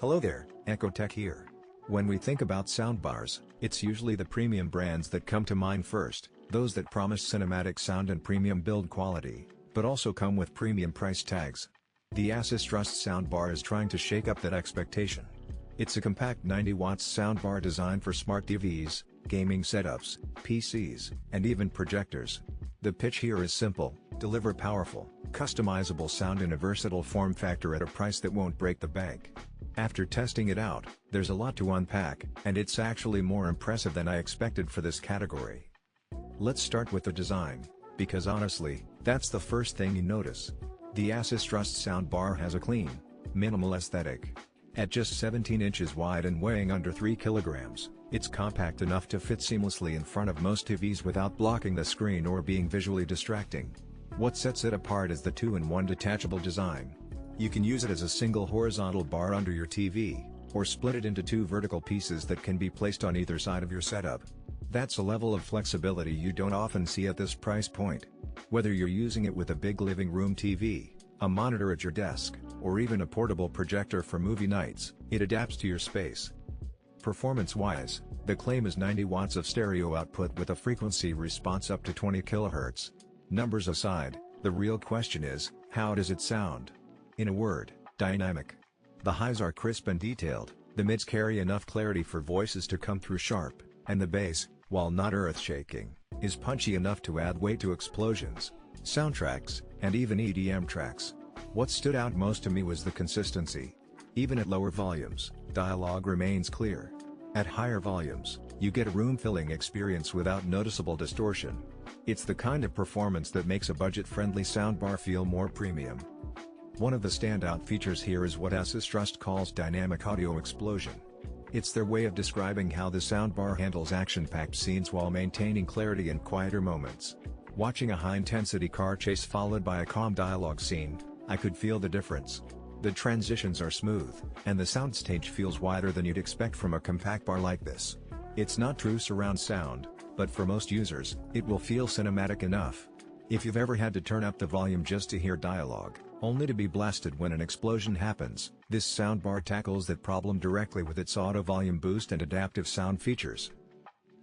Hello there, Ecotech here. When we think about soundbars, it's usually the premium brands that come to mind first, those that promise cinematic sound and premium build quality, but also come with premium price tags. The Assistrust Sound Bar is trying to shake up that expectation. It's a compact 90 watts soundbar designed for smart TVs, gaming setups, PCs, and even projectors. The pitch here is simple: deliver powerful, customizable sound in a versatile form factor at a price that won't break the bank. After testing it out, there's a lot to unpack, and it's actually more impressive than I expected for this category. Let's start with the design, because honestly, that's the first thing you notice. The Assistrust Sound Bar has a clean, minimal aesthetic. At just 17 inches wide and weighing under 3 kilograms, it's compact enough to fit seamlessly in front of most TVs without blocking the screen or being visually distracting. What sets it apart is the 2-in-1 detachable design. You can use it as a single horizontal bar under your TV, or split it into two vertical pieces that can be placed on either side of your setup. That's a level of flexibility you don't often see at this price point. Whether you're using it with a big living room TV, a monitor at your desk, or even a portable projector for movie nights, it adapts to your space. Performance-wise, the claim is 90 watts of stereo output with a frequency response up to 20 kHz. Numbers aside, the real question is, how does it sound? In a word, dynamic. The highs are crisp and detailed, the mids carry enough clarity for voices to come through sharp, and the bass, while not earth-shaking, is punchy enough to add weight to explosions, soundtracks, and even EDM tracks. What stood out most to me was the consistency. Even at lower volumes, dialogue remains clear. At higher volumes, you get a room-filling experience without noticeable distortion. It's the kind of performance that makes a budget-friendly soundbar feel more premium. One of the standout features here is what Assistrust calls dynamic audio explosion. It's their way of describing how the soundbar handles action-packed scenes while maintaining clarity in quieter moments. Watching a high-intensity car chase followed by a calm dialogue scene, I could feel the difference. The transitions are smooth, and the soundstage feels wider than you'd expect from a compact bar like this. It's not true surround sound, but for most users, it will feel cinematic enough. If you've ever had to turn up the volume just to hear dialogue, only to be blasted when an explosion happens, this soundbar tackles that problem directly with its auto volume boost and adaptive sound features.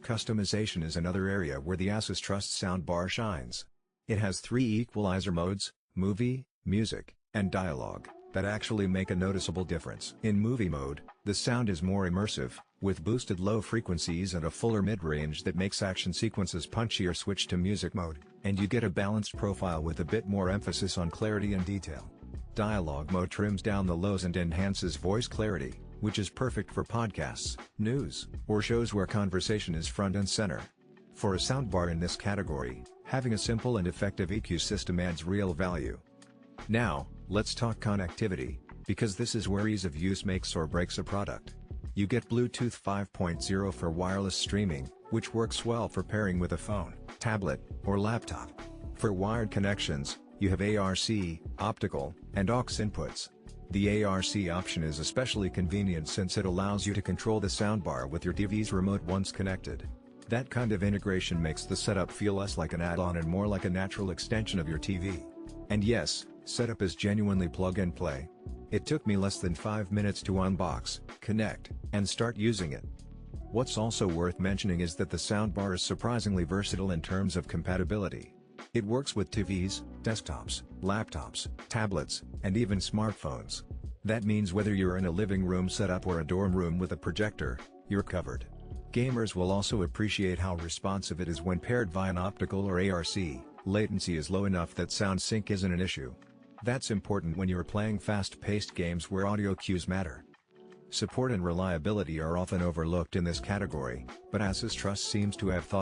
Customization is another area where the Assistrust Soundbar shines. It has 3 equalizer modes: movie, music, and dialogue, that actually make a noticeable difference. In movie mode, the sound is more immersive, with boosted low frequencies and a fuller mid-range that makes action sequences punchier. Switch to music mode, and you get a balanced profile with a bit more emphasis on clarity and detail. Dialogue mode trims down the lows and enhances voice clarity, which is perfect for podcasts, news, or shows where conversation is front and center. For a soundbar in this category, having a simple and effective EQ system adds real value. Now, let's talk connectivity, because this is where ease of use makes or breaks a product. You get Bluetooth 5.0 for wireless streaming, which works well for pairing with a phone, tablet, or laptop. For wired connections, you have ARC, optical, and aux inputs. The ARC option is especially convenient since it allows you to control the soundbar with your TV's remote once connected. That kind of integration makes the setup feel less like an add-on and more like a natural extension of your TV. And yes, setup is genuinely plug and play. It took me less than 5 minutes to unbox, connect, and start using it. What's also worth mentioning is that the soundbar is surprisingly versatile in terms of compatibility. It works with TVs, desktops, laptops, tablets, and even smartphones. That means whether you're in a living room setup or a dorm room with a projector, you're covered. Gamers will also appreciate how responsive it is when paired via an optical or ARC. Latency is low enough that sound sync isn't an issue. That's important when you're playing fast-paced games where audio cues matter. Support and reliability are often overlooked in this category, but Assistrust seems to have thought